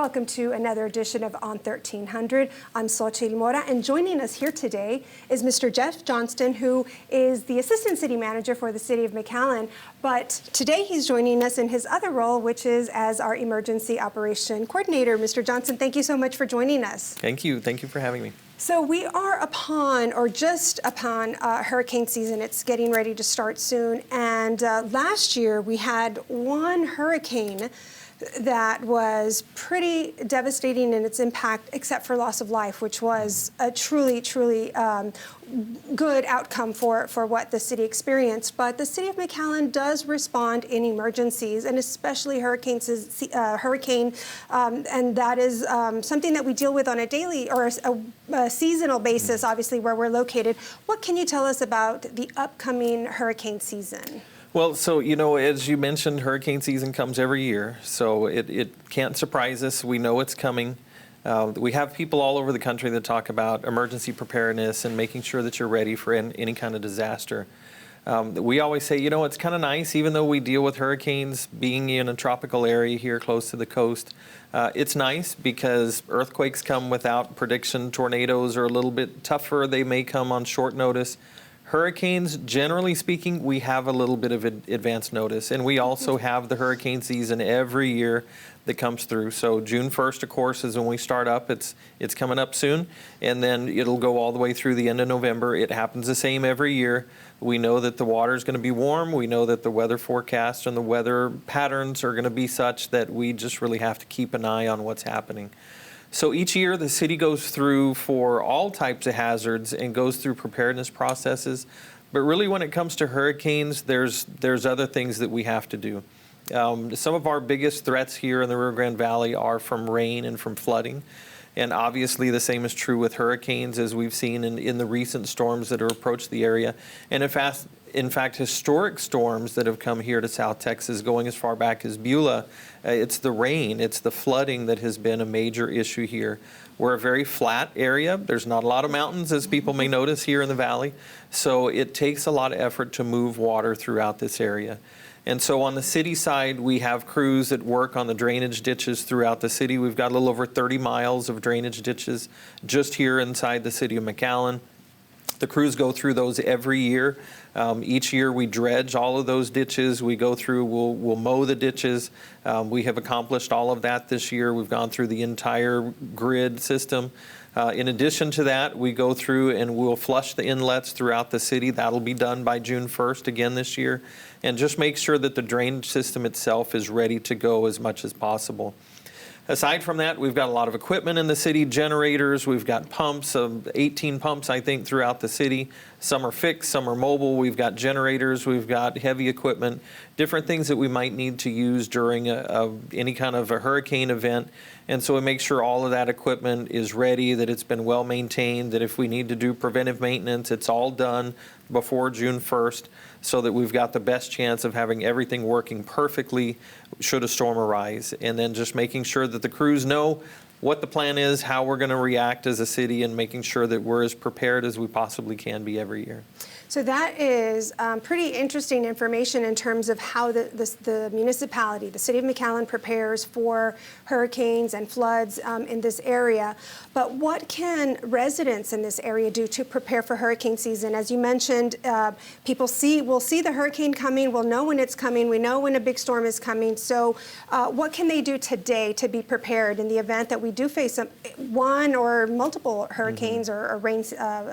welcome to another edition of On 1300. I'm Xochitl Mora, and joining us here today is Mr. Jeff Johnston, who is the Assistant City Manager for the City of McAllen. But today he's joining us in his other role, which is as our Emergency Operation Coordinator. Mr. Johnston, thank you so much for joining us. Thank you. Thank you for having me. So we are upon, or just upon, hurricane season. It's getting ready to start soon. And last year we had one hurricane that was pretty devastating in its impact, except for loss of life, which was a truly good outcome for what the city experienced. But the city of McAllen does respond in emergencies, and especially hurricane, and that is something that we deal with on a daily or a seasonal basis, obviously, where we're located. What can you tell us about the upcoming hurricane season? Well, so, you know, as you mentioned, hurricane season comes every year, so it can't surprise us. We know it's coming. We have people all over the country that talk about emergency preparedness and making sure that you're ready for any kind of disaster. We always say, you know, it's kind of nice, even though we deal with hurricanes, being in a tropical area here close to the coast, it's nice because earthquakes come without prediction. Tornadoes are a little bit tougher. They may come on short notice. Hurricanes, generally speaking, we have a little bit of advance notice, and we also have the hurricane season every year that comes through. So June 1st, of course, is when we start up. It's coming up soon, and then it'll go all the way through the end of November. It happens the same every year. We know that the water is going to be warm. We know that the weather forecast and the weather patterns are going to be such that we just really have to keep an eye on what's happening. So each year the city goes through for all types of hazards and goes through preparedness processes. But really when it comes to hurricanes, there's other things that we have to do. Some of our biggest threats here in the Rio Grande Valley are from rain and from flooding. And obviously the same is true with hurricanes, as we've seen in the recent storms that have approached the area. And in fact, historic storms that have come here to South Texas, going as far back as Beulah, it's the rain, it's the flooding that has been a major issue here. We're a very flat area. There's not a lot of mountains, as people may notice here in the valley. So it takes a lot of effort to move water throughout this area. And so on the city side, we have crews that work on the drainage ditches throughout the city. We've got a little over 30 miles of drainage ditches just here inside the city of McAllen. The crews go through those every year. Each year we dredge all of those ditches. We go through, we'll mow the ditches. We have accomplished all of that this year. We've gone through the entire grid system. In addition to that, we go through and we'll flush the inlets throughout the city. That'll be done by June 1st again this year. And just make sure that the drainage system itself is ready to go as much as possible. Aside from that, we've got a lot of equipment in the city, generators, we've got pumps, 18 pumps, I think, throughout the city. Some are fixed, some are mobile. We've got generators, we've got heavy equipment, different things that we might need to use during any kind of a hurricane event. And so we make sure all of that equipment is ready, that it's been well maintained, that if we need to do preventive maintenance, it's all done before June 1st, so that we've got the best chance of having everything working perfectly should a storm arise. And then just making sure that the crews know what the plan is, how we're going to react as a city, and making sure that we're as prepared as we possibly can be every year. So that is pretty interesting information in terms of how the municipality, the city of McAllen, prepares for hurricanes and floods in this area. But what can residents in this area do to prepare for hurricane season? As you mentioned, people will see the hurricane coming, we'll know when it's coming, we know when a big storm is coming. So what can they do today to be prepared in the event that we do face one or multiple hurricanes or rain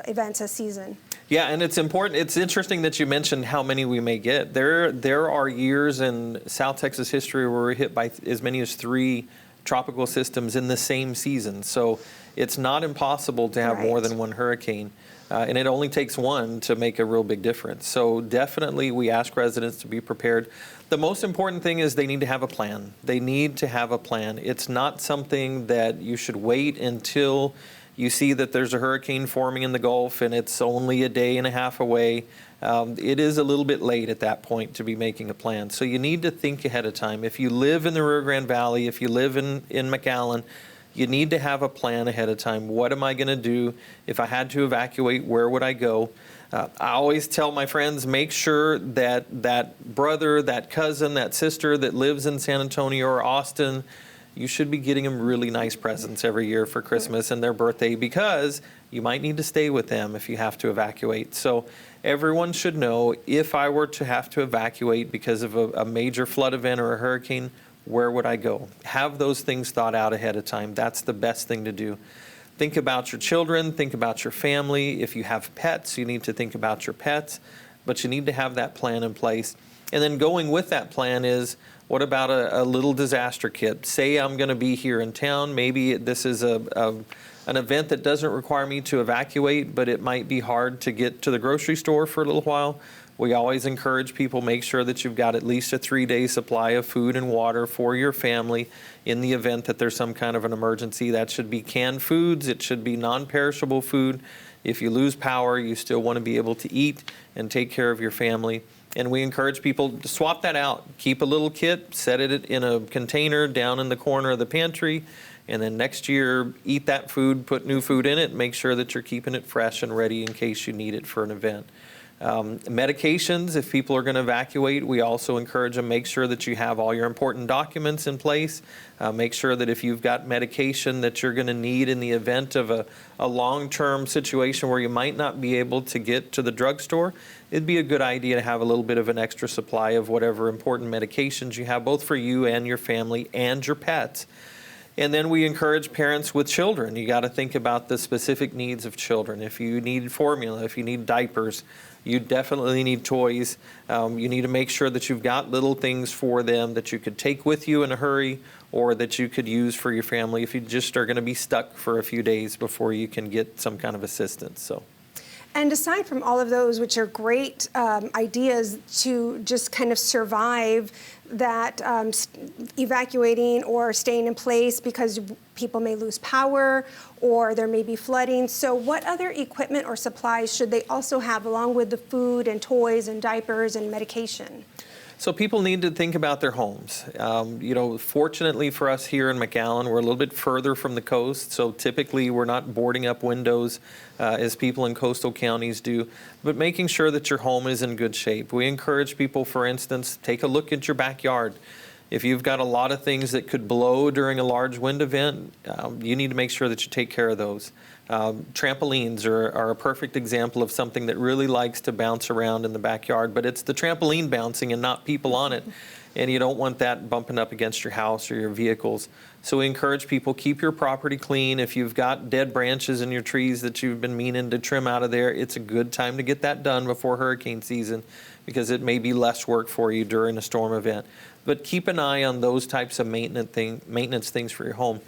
events a season? Yeah, and it's important. It's interesting that you mentioned how many we may get. There are years in South Texas history where we're hit by as many as 3 tropical systems in the same season. So it's not impossible to have more than one hurricane. And it only takes one to make a real big difference. So definitely we ask residents to be prepared. The most important thing is they need to have a plan. They need to have a plan. It's not something that you should wait until you see that there's a hurricane forming in the Gulf and it's only a day and a half away. It is a little bit late at that point to be making a plan. So you need to think ahead of time. If you live in the Rio Grande Valley, if you live in McAllen, you need to have a plan ahead of time. What am I going to do? If I had to evacuate, where would I go? I always tell my friends, make sure that that brother, that cousin, that sister that lives in San Antonio or Austin, you should be getting them really nice presents every year for Christmas and their birthday, because you might need to stay with them if you have to evacuate. So everyone should know, if I were to have to evacuate because of a major flood event or a hurricane, where would I go? Have those things thought out ahead of time. That's the best thing to do. Think about your children, think about your family. If you have pets, you need to think about your pets, but you need to have that plan in place. And then going with that plan is, what about a little disaster kit? Say I'm going to be here in town. Maybe this is an event that doesn't require me to evacuate, but it might be hard to get to the grocery store for a little while. We always encourage people, make sure that you've got at least a 3-day supply of food and water for your family in the event that there's some kind of an emergency. That should be canned foods. It should be non-perishable food. If you lose power, you still want to be able to eat and take care of your family. And we encourage people to swap that out. Keep a little kit, set it in a container down in the corner of the pantry, and then next year eat that food, put new food in it, make sure that you're keeping it fresh and ready in case you need it for an event. Medications, if people are going to evacuate, we also encourage them, make sure that you have all your important documents in place. Make sure that if you've got medication that you're going to need in the event of a long-term situation where you might not be able to get to the drugstore, it'd be a good idea to have a little bit of an extra supply of whatever important medications you have, both for you and your family and your pets. And then we encourage parents with children. You got to think about the specific needs of children. If you need formula, if you need diapers, you definitely need toys. You need to make sure that you've got little things for them that you could take with you in a hurry, or that you could use for your family if you just are going to be stuck for a few days before you can get some kind of assistance. So. And aside from all of those, which are great ideas to just kind of survive that evacuating or staying in place because people may lose power or there may be flooding. So what other equipment or supplies should they also have along with the food and toys and diapers and medication? So people need to think about their homes. Fortunately for us here in McAllen, we're a little bit further from the coast, so typically we're not boarding up windows as people in coastal counties do, but making sure that your home is in good shape. We encourage people, for instance, take a look at your backyard. If you've got a lot of things that could blow during a large wind event, you need to make sure that you take care of those. Trampolines are a perfect example of something that really likes to bounce around in the backyard, but it's the trampoline bouncing and not people on it, and you don't want that bumping up against your house or your vehicles. So we encourage people, keep your property clean. If you've got dead branches in your trees that you've been meaning to trim out of there, it's a good time to get that done before hurricane season, because it may be less work for you during a storm event. But keep an eye on those types of maintenance things for your home.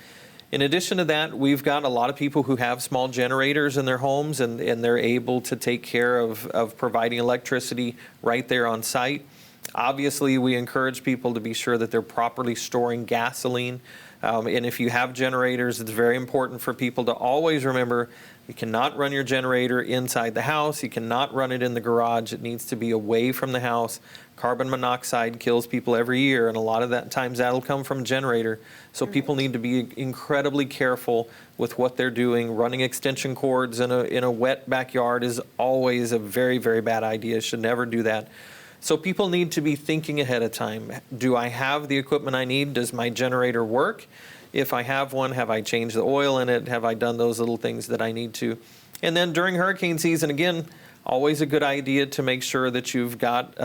In addition to that, we've got a lot of people who have small generators in their homes, and they're able to take care of providing electricity right there on site. Obviously, we encourage people to be sure that they're properly storing gasoline. And if you have generators, it's very important for people to always remember, you cannot run your generator inside the house. You cannot run it in the garage. It needs to be away from the house. Carbon monoxide kills people every year, and a lot of that times that'll come from a generator. So people need to be incredibly careful with what they're doing. Running extension cords in a wet backyard is always a very, very bad idea. Should never do that. So people need to be thinking ahead of time. Do I have the equipment I need? Does my generator work? If I have one, have I changed the oil in it? Have I done those little things that I need to? And then during hurricane season, again, always a good idea to make sure that you've got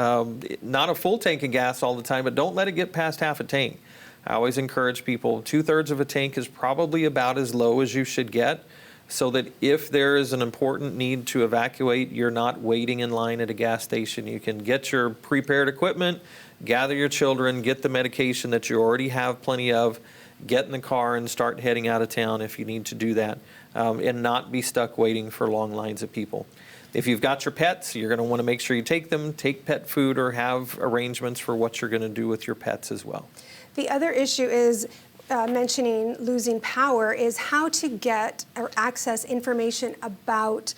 not a full tank of gas all the time, but don't let it get past half a tank. I always encourage people, 2/3 of a tank is probably about as low as you should get, so that if there is an important need to evacuate, you're not waiting in line at a gas station. You can get your prepared equipment, gather your children, get the medication that you already have plenty of, get in the car and start heading out of town if you need to do that, and not be stuck waiting for long lines of people. If you've got your pets, you're going to want to make sure you take them, take pet food, or have arrangements for what you're going to do with your pets as well. The other issue is mentioning losing power is how to get or access information about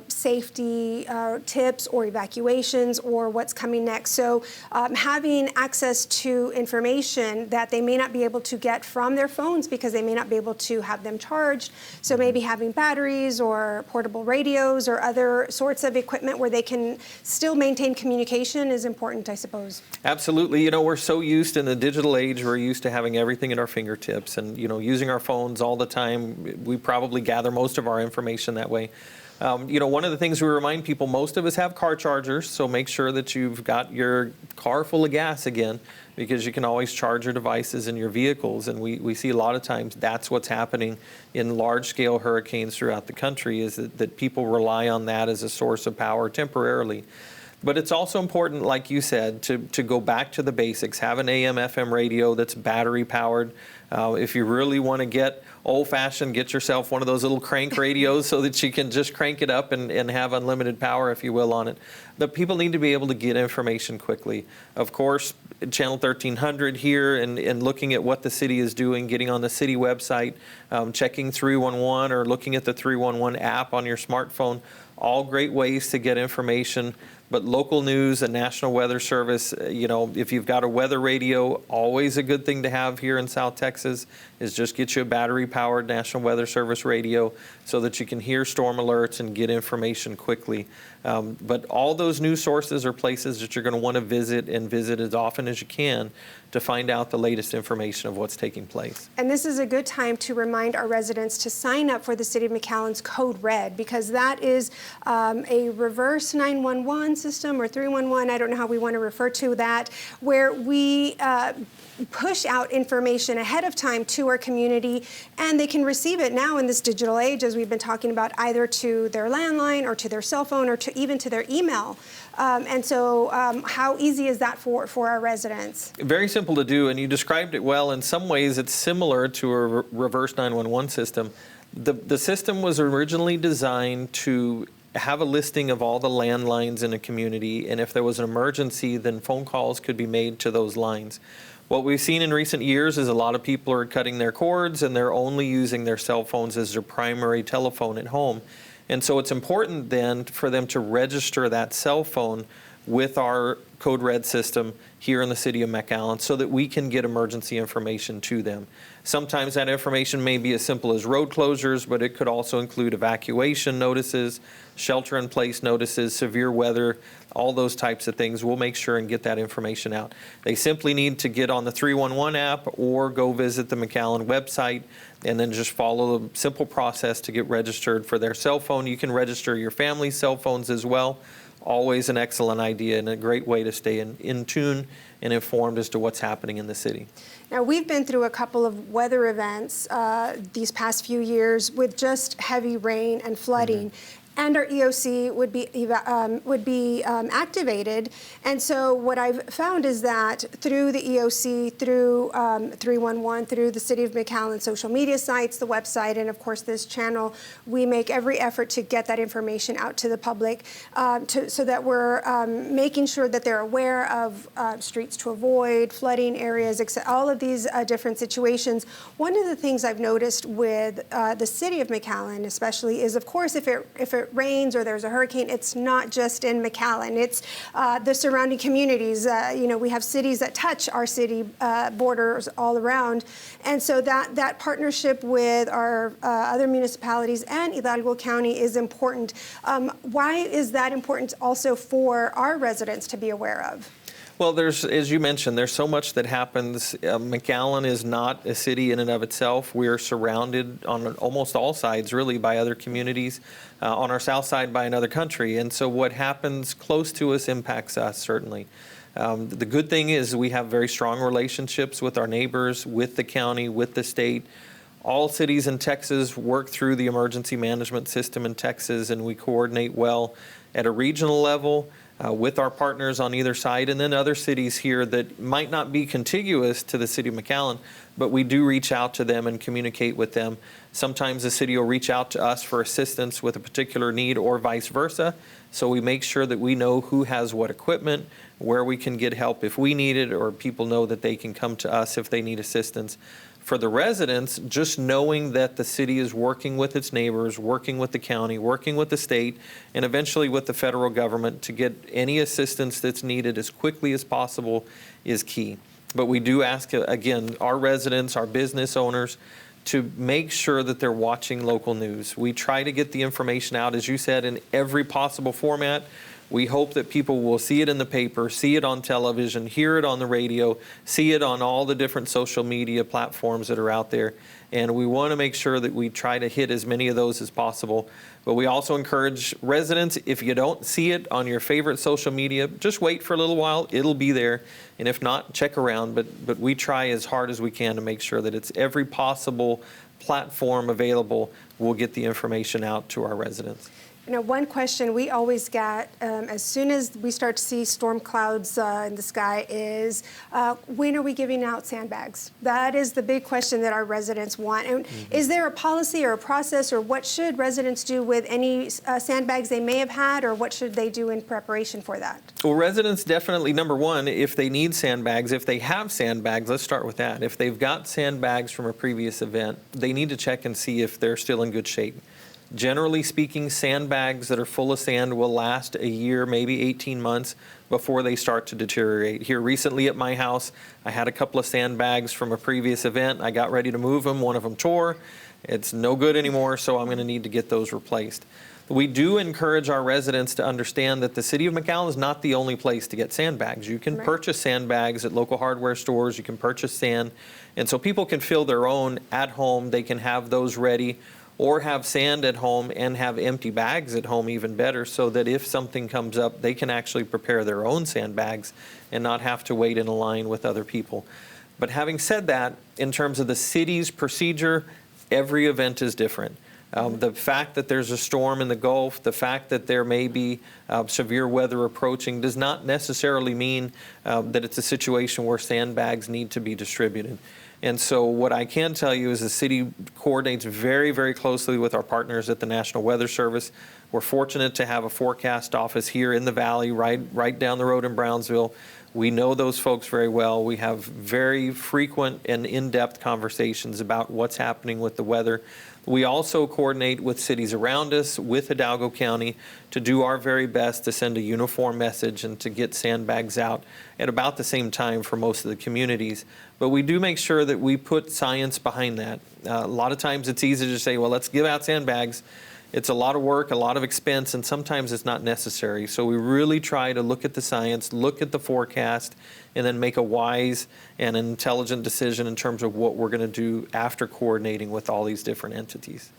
safety tips or evacuations or what's coming next. So having access to information that they may not be able to get from their phones because they may not be able to have them charged. So maybe having batteries or portable radios or other sorts of equipment where they can still maintain communication is important, I suppose. Absolutely. You know, we're so used in the digital age, we're used to having everything at our fingertips and, using our phones all the time. We probably gather most of our information that way. One of the things we remind people, most of us have car chargers, so make sure that you've got your car full of gas again, because you can always charge your devices in your vehicles. And we see a lot of times that's what's happening in large-scale hurricanes throughout the country, is that people rely on that as a source of power temporarily. But it's also important, like you said, to go back to the basics. Have an AM/FM radio that's battery powered. If you really want to get old-fashioned, get yourself one of those little crank radios so that you can just crank it up and have unlimited power, if you will, on it. But people need to be able to get information quickly. Of course, Channel 1300 here and looking at what the city is doing, getting on the city website, checking 311 or looking at the 311 app on your smartphone, all great ways to get information. But local news and National Weather Service, if you've got a weather radio, always a good thing to have here in South Texas is just get you a battery-powered National Weather Service radio so that you can hear storm alerts and get information quickly. But all those news sources are places that you're going to want to visit as often as you can to find out the latest information of what's taking place. And this is a good time to remind our residents to sign up for the City of McAllen's Code Red, because that is a reverse 911 system or 311, I don't know how we want to refer to that, where we push out information ahead of time to our community, and they can receive it now in this digital age, as we've been talking about, either to their landline or to their cell phone or to even to their email. And so how easy is that for our residents? Very simple to do, and you described it well. In some ways, it's similar to a reverse 911 system. The system was originally designed to have a listing of all the landlines in a community, and if there was an emergency, then phone calls could be made to those lines. What we've seen in recent years is a lot of people are cutting their cords and they're only using their cell phones as their primary telephone at home. And so it's important then for them to register that cell phone with our Code Red system here in the city of McAllen so that we can get emergency information to them. Sometimes that information may be as simple as road closures, but it could also include evacuation notices, shelter-in-place notices, severe weather, all those types of things. We'll make sure and get that information out. They simply need to get on the 311 app or go visit the McAllen website and then just follow the simple process to get registered for their cell phone. You can register your family's cell phones as well. Always an excellent idea and a great way to stay in tune and informed as to what's happening in the city. Now, we've been through a couple of weather events these past few years with just heavy rain and flooding. Mm-hmm. And our EOC would be activated. And so what I've found is that through the EOC, through 311, through the City of McAllen social media sites, the website, and of course this channel, we make every effort to get that information out to the public so that we're making sure that they're aware of streets to avoid, flooding areas, all of these different situations. One of the things I've noticed with the City of McAllen especially is, of course, if it rains or there's a hurricane, it's not just in McAllen. It's the surrounding communities. We have cities that touch our city borders all around. And so that partnership with our other municipalities and Hidalgo County is important. Why is that important also for our residents to be aware of? Well, as you mentioned, there's so much that happens. McAllen is not a city in and of itself. We are surrounded on almost all sides, really, by other communities. On our south side, by another country. And so what happens close to us impacts us, certainly. The good thing is we have very strong relationships with our neighbors, with the county, with the state. All cities in Texas work through the emergency management system in Texas, and we coordinate well at a regional level with our partners on either side, and then other cities here that might not be contiguous to the city of McAllen, but we do reach out to them and communicate with them. Sometimes the city will reach out to us for assistance with a particular need or vice versa. So we make sure that we know who has what equipment, where we can get help if we need it, or people know that they can come to us if they need assistance. For the residents, just knowing that the city is working with its neighbors, working with the county, working with the state, and eventually with the federal government to get any assistance that's needed as quickly as possible is key. But we do ask, again, our residents, our business owners, to make sure that they're watching local news. We try to get the information out, as you said, in every possible format. We hope that people will see it in the paper, see it on television, hear it on the radio, see it on all the different social media platforms that are out there. And we want to make sure that we try to hit as many of those as possible. But we also encourage residents, if you don't see it on your favorite social media, just wait for a little while. It'll be there. And if not, check around. But we try as hard as we can to make sure that it's every possible platform available. We'll get the information out to our residents. You know, one question we always get as soon as we start to see storm clouds in the sky is, when are we giving out sandbags? That is the big question that our residents want. And is there a policy or a process, or what should residents do with any sandbags they may have had, or what should they do in preparation for that? Well, residents definitely, number one, if they need sandbags, if they have sandbags, let's start with that. If they've got sandbags from a previous event, they need to check and see if they're still in good shape. Generally speaking, sandbags that are full of sand will last a year, maybe 18 months before they start to deteriorate. Here recently at my house, I had a couple of sandbags from a previous event. I got ready to move them. One of them tore. It's no good anymore, so I'm going to need to get those replaced. We do encourage our residents to understand that the city of McAllen is not the only place to get sandbags. You can purchase sandbags at local hardware stores. You can purchase sand. And so people can fill their own at home. They can have those ready, or have sand at home and have empty bags at home, even better, so that if something comes up, they can actually prepare their own sandbags and not have to wait in a line with other people. But having said that, in terms of the city's procedure, every event is different. The fact that there's a storm in the Gulf, the fact that there may be severe weather approaching does not necessarily mean that it's a situation where sandbags need to be distributed. And so what I can tell you is the city coordinates very, very closely with our partners at the National Weather Service. We're fortunate to have a forecast office here in the valley, right down the road in Brownsville. We know those folks very well. We have very frequent and in-depth conversations about what's happening with the weather. We also coordinate with cities around us, with Hidalgo County, to do our very best to send a uniform message and to get sandbags out at about the same time for most of the communities. But we do make sure that we put science behind that. A lot of times it's easy to say, well, let's give out sandbags. It's a lot of work, a lot of expense, and sometimes it's not necessary. So we really try to look at the science, look at the forecast, and then make a wise and intelligent decision in terms of what we're going to do after coordinating with all these different entities.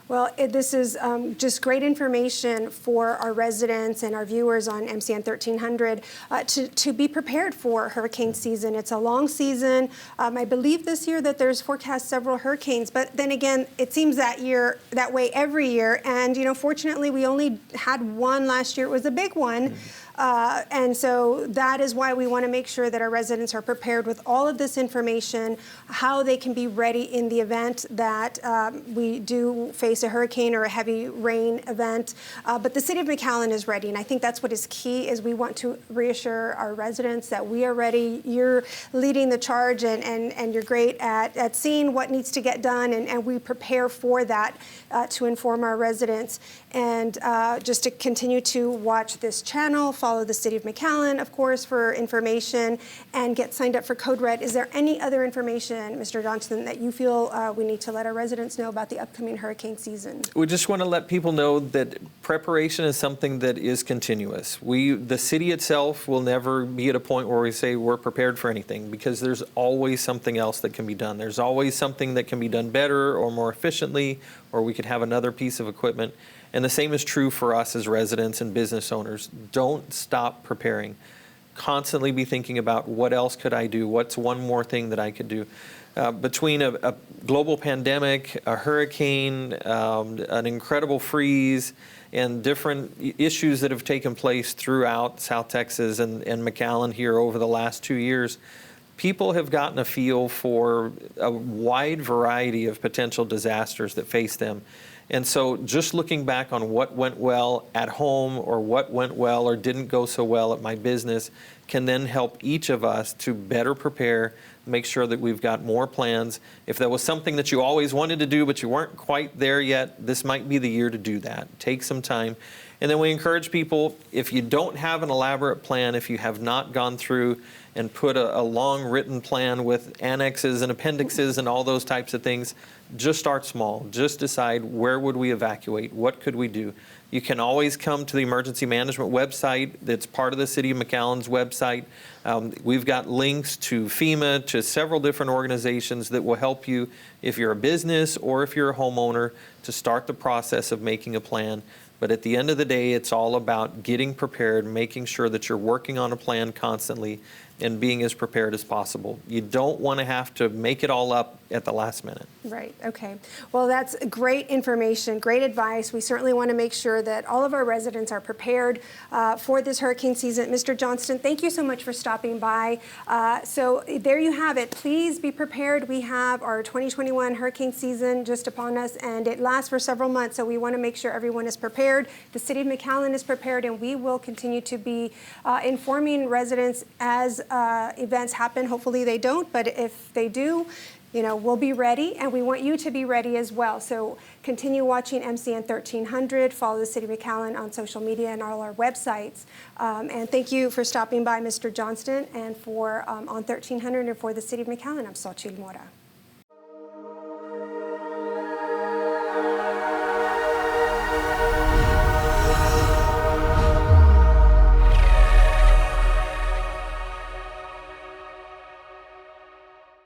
Well, this is just great information for our residents and our viewers on MCN 1300 to be prepared for hurricane season. It's a long season. I believe this year that there's forecast several hurricanes, but then again, it seems that way every year. And, you know, fortunately, we only had one last year. It was a big one. And so that is why we want to make sure that our residents are prepared with all of this information, how they can be ready in the event that we do face a hurricane or a heavy rain event. But the city of McAllen is ready, and I think that's what is key, is we want to reassure our residents that we are ready. You're leading the charge, and you're great at seeing what needs to get done, and we prepare for that to inform our residents. And just to continue to watch this channel, follow the City of McAllen, of course, for information, and get signed up for Code Red. Is there any other information, Mr. Johnson, that you feel we need to let our residents know about the upcoming hurricane season? We just want to let people know that preparation is something that is continuous. The city itself will never be at a point where we say we're prepared for anything, because there's always something else that can be done. There's always something that can be done better or more efficiently, or we could have another piece of equipment. And the same is true for us as residents and business owners. Don't stop preparing. Constantly be thinking about, what else could I do? What's one more thing that I could do? Between a global pandemic, a hurricane, an incredible freeze, and different issues that have taken place throughout South Texas and McAllen here over the last 2 years, people have gotten a feel for a wide variety of potential disasters that face them. And so just looking back on what went well at home, or what went well or didn't go so well at my business, can then help each of us to better prepare, make sure that we've got more plans. If there was something that you always wanted to do but you weren't quite there yet, this might be the year to do that. Take some time. And then we encourage people, if you don't have an elaborate plan, if you have not gone through and put a long written plan with annexes and appendixes and all those types of things, just start small. Just decide, where would we evacuate? What could we do? You can always come to the emergency management website that's part of the City of McAllen's website. We've got links to FEMA, to several different organizations that will help you if you're a business or if you're a homeowner to start the process of making a plan. But at the end of the day, it's all about getting prepared, making sure that you're working on a plan constantly and being as prepared as possible. You don't want to have to make it all up at the last minute. Right, okay. Well, that's great information, great advice. We certainly want to make sure that all of our residents are prepared for this hurricane season. Mr. Johnston, thank you so much for stopping by. So there you have it. Please be prepared. We have our 2021 hurricane season just upon us, and it lasts for several months, so we want to make sure everyone is prepared. The City of McAllen is prepared, and we will continue to be informing residents as events happen. Hopefully they don't, but if they do, you know, we'll be ready, and we want you to be ready as well. So continue watching MCN 1300, follow the City of McAllen on social media and all our websites. And thank you for stopping by, Mr. Johnston, and for on 1300 and for the City of McAllen. I'm Xochitl Mora.